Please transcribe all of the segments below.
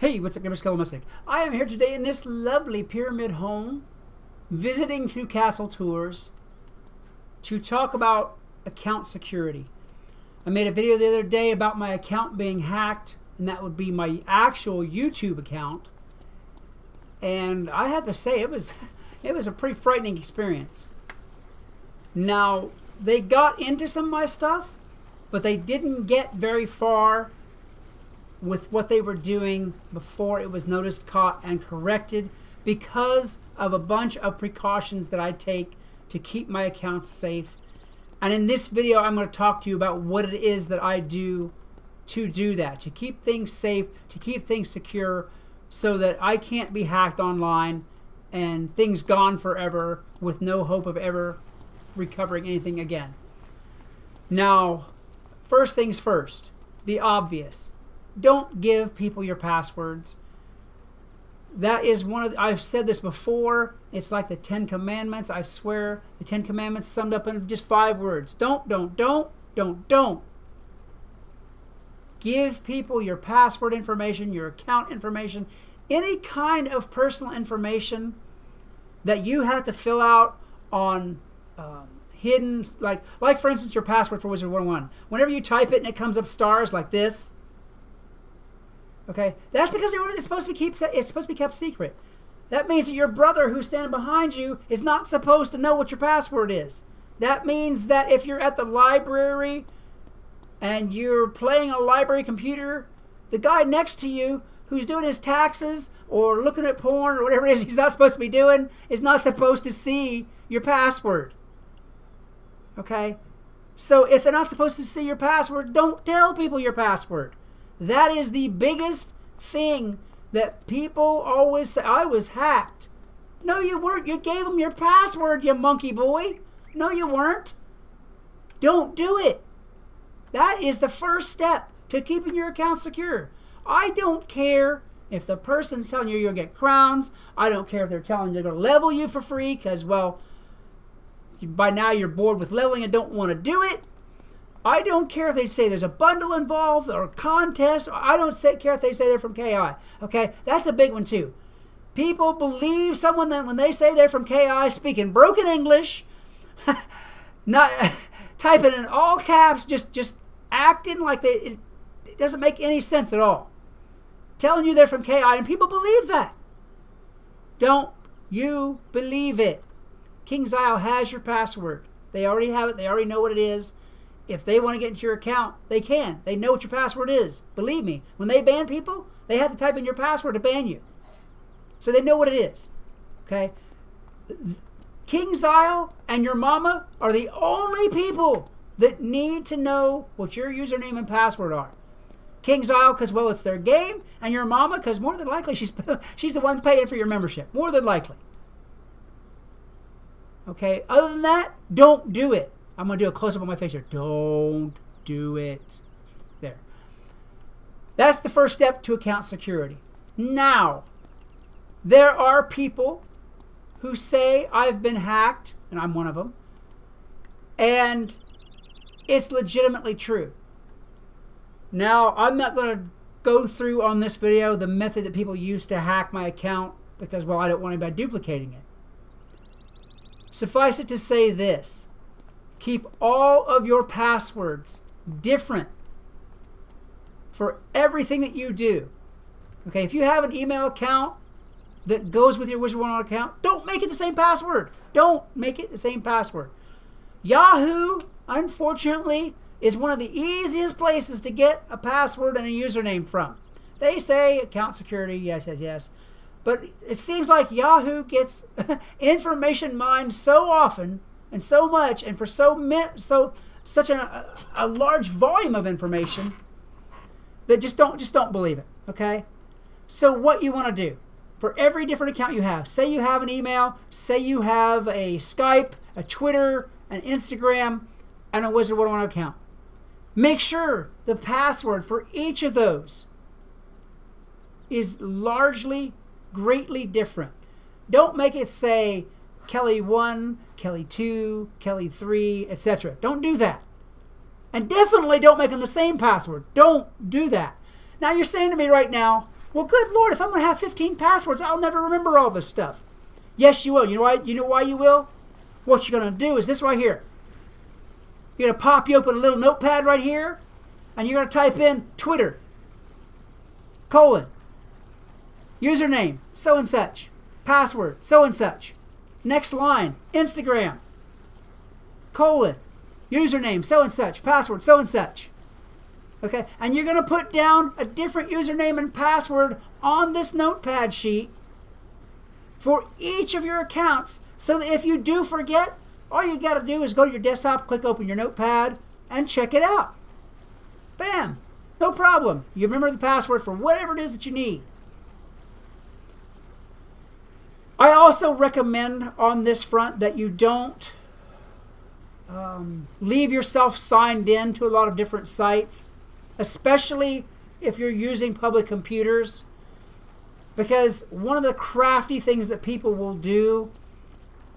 Hey, what's up, Skelemystyk? I am here today in this lovely pyramid home, visiting through castle tours, to talk about account security. I made a video the other day about my account being hacked, and that would be my actual YouTube account. And I have to say, it was a pretty frightening experience. Now, they got into some of my stuff, but they didn't get very far with what they were doing before it was noticed, caught, and corrected, because of a bunch of precautions that I take to keep my accounts safe. And in this video, I'm going to talk to you about what it is that I do to do that, to keep things safe, to keep things secure, so that I can't be hacked online and things gone forever with no hope of ever recovering anything again. Now, first things first, the obvious. Don't give people your passwords. That is one of I've said this before. It's like the 10 Commandments. I swear, the 10 Commandments summed up in just 5 words. Don't. Give people your password information, your account information, any kind of personal information that you have to fill out on hidden, like for instance, your password for Wizard101. Whenever you type it and it comes up stars like this. Okay, that's because it's supposed to be kept secret. That means that your brother who's standing behind you is not supposed to know what your password is. That means that if you're at the library and you're playing a library computer, the guy next to you who's doing his taxes or looking at porn or whatever it is he's not supposed to be doing is not supposed to see your password. Okay? So if they're not supposed to see your password, don't tell people your password. That is the biggest thing that people always say. I was hacked. No, you weren't. You gave them your password, you monkey boy. No, you weren't. Don't do it. That is the first step to keeping your account secure. I don't care if the person's telling you you'll get crowns. I don't care if they're telling you they're going to level you for free because, well, by now you're bored with leveling and don't want to do it. I don't care if they say there's a bundle involved or a contest. I don't care if they say they're from KI. Okay, that's a big one too. People believe someone that when they say they're from KI, speaking broken English, not typing in all caps, just acting like it doesn't make any sense at all. Telling you they're from KI, and people believe that. Don't you believe it. KingsIsle has your password. They already have it. They already know what it is. If they want to get into your account, they can. They know what your password is. Believe me, when they ban people, they have to type in your password to ban you. So they know what it is. Okay? KingsIsle and your mama are the only people that need to know what your username and password are. KingsIsle, because, well, it's their game, and your mama, because more than likely she's the one paying for your membership. More than likely. Okay? Other than that, don't do it. I'm going to do a close-up on my face here. Don't do it. There. That's the first step to account security. Now, there are people who say I've been hacked, and I'm one of them, and it's legitimately true. Now, I'm not going to go through on this video the method that people use to hack my account because, well, I don't want anybody duplicating it. Suffice it to say this. Keep all of your passwords different for everything that you do. Okay, if you have an email account that goes with your Wizard101 account, don't make it the same password. Don't make it the same password. Yahoo, unfortunately, is one of the easiest places to get a password and a username from. They say account security, yes, yes, yes. But it seems like Yahoo gets information mined so often and so much, and for such a large volume of information that just don't believe it. Okay, so what you want to do for every different account you have, say you have an email, say you have a Skype, a Twitter, an Instagram, and a Wizard101 account, make sure the password for each of those is greatly different. Don't make it say Kelly 1, Kelly 2, Kelly 3, etc. Don't do that. And definitely don't make them the same password. Don't do that. Now you're saying to me right now, Well, good Lord, if I'm going to have 15 passwords, I'll never remember all this stuff. Yes, you will. You know why? You know why you will? What you're going to do is this right here. You're going to pop you open a little notepad right here, and you're going to type in Twitter, username, so and such, password, so and such. Next line, Instagram, username, so and such, password, so and such. Okay, and you're going to put down a different username and password on this notepad sheet for each of your accounts, so that if you do forget, all you got to do is go to your desktop, click open your notepad, and check it out. Bam! No problem. You remember the password for whatever it is that you need. I also recommend on this front that you don't leave yourself signed in to a lot of different sites, especially if you're using public computers, because one of the crafty things that people will do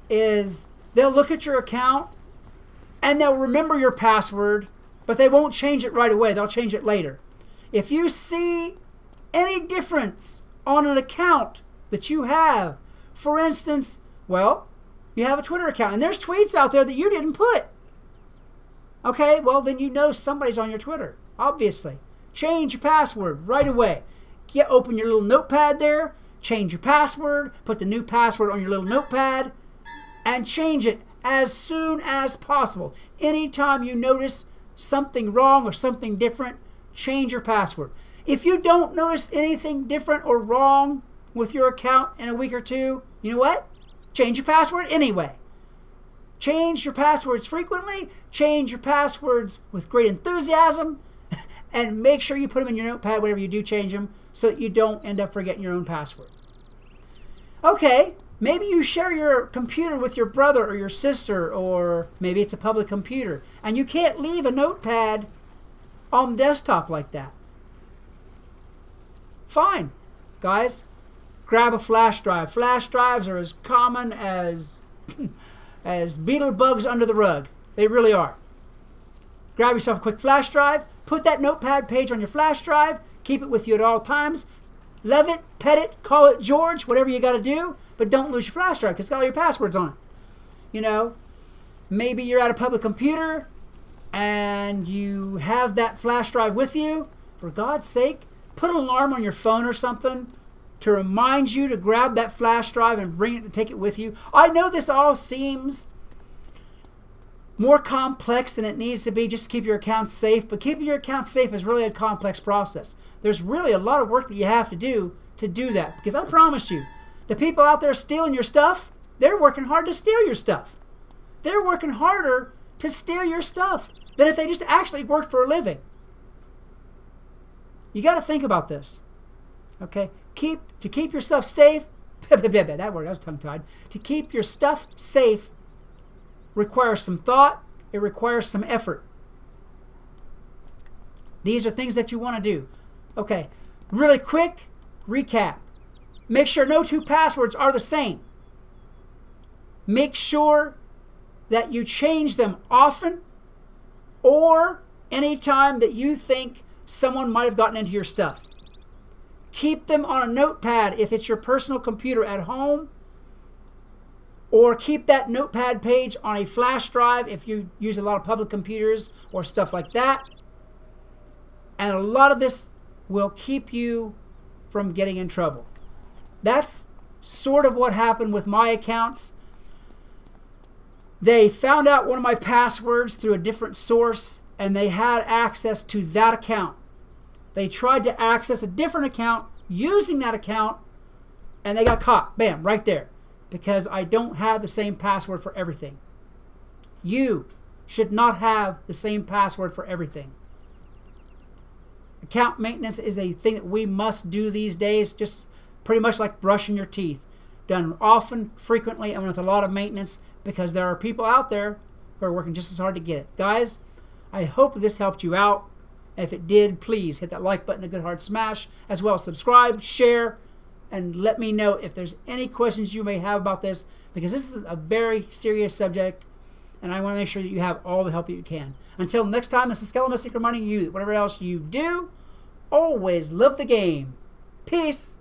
is they'll look at your account and they'll remember your password, but they won't change it right away. They'll change it later. If you see any difference on an account that you have, for instance, well, you have a Twitter account and there's tweets out there that you didn't put. Okay, well, then you know somebody's on your Twitter, obviously. Change your password right away. Open your little notepad there, change your password, put the new password on your little notepad, and change it as soon as possible. Anytime you notice something wrong or something different, change your password. If you don't notice anything different or wrong with your account in a week or two, you know what? Change your password anyway. Change your passwords frequently, change your passwords with great enthusiasm, and make sure you put them in your notepad whenever you do change them so that you don't end up forgetting your own password. Okay, maybe you share your computer with your brother or your sister, or maybe it's a public computer, and you can't leave a notepad on the desktop like that. Fine, guys. Grab a flash drive. Flash drives are as common as as beetle bugs under the rug. They really are. Grab yourself a quick flash drive. Put that notepad page on your flash drive. Keep it with you at all times. Love it, pet it, call it George, whatever you got to do. But don't lose your flash drive because it's got all your passwords on it. You know, maybe you're at a public computer and you have that flash drive with you. For God's sake, put an alarm on your phone or something to remind you to grab that flash drive and bring it and take it with you. I know this all seems more complex than it needs to be just to keep your accounts safe, but keeping your accounts safe is really a complex process. There's really a lot of work that you have to do that, because I promise you, the people out there stealing your stuff, they're working hard to steal your stuff. They're working harder to steal your stuff than if they just actually worked for a living. You got to think about this. Okay? To keep yourself safe, that word, I was tongue-tied. To keep your stuff safe requires some thought. It requires some effort. These are things that you want to do. Okay, really quick recap. Make sure no two passwords are the same. Make sure that you change them often or anytime that you think someone might have gotten into your stuff. Keep them on a notepad if it's your personal computer at home, or keep that notepad page on a flash drive if you use a lot of public computers or stuff like that. And a lot of this will keep you from getting in trouble. That's sort of what happened with my accounts. They found out one of my passwords through a different source, and they had access to that account. They tried to access a different account using that account, and they got caught. Bam, right there. Because I don't have the same password for everything. You should not have the same password for everything. Account maintenance is a thing that we must do these days, just pretty much like brushing your teeth. Done often, frequently, and with a lot of maintenance, because there are people out there who are working just as hard to get it. Guys, I hope this helped you out. If it did, please hit that like button, a good hard smash, as well as subscribe, share, and let me know if there's any questions you may have about this, because this is a very serious subject, and I want to make sure that you have all the help that you can. Until next time, this is Skelemystyk reminding you that whatever else you do, always love the game. Peace.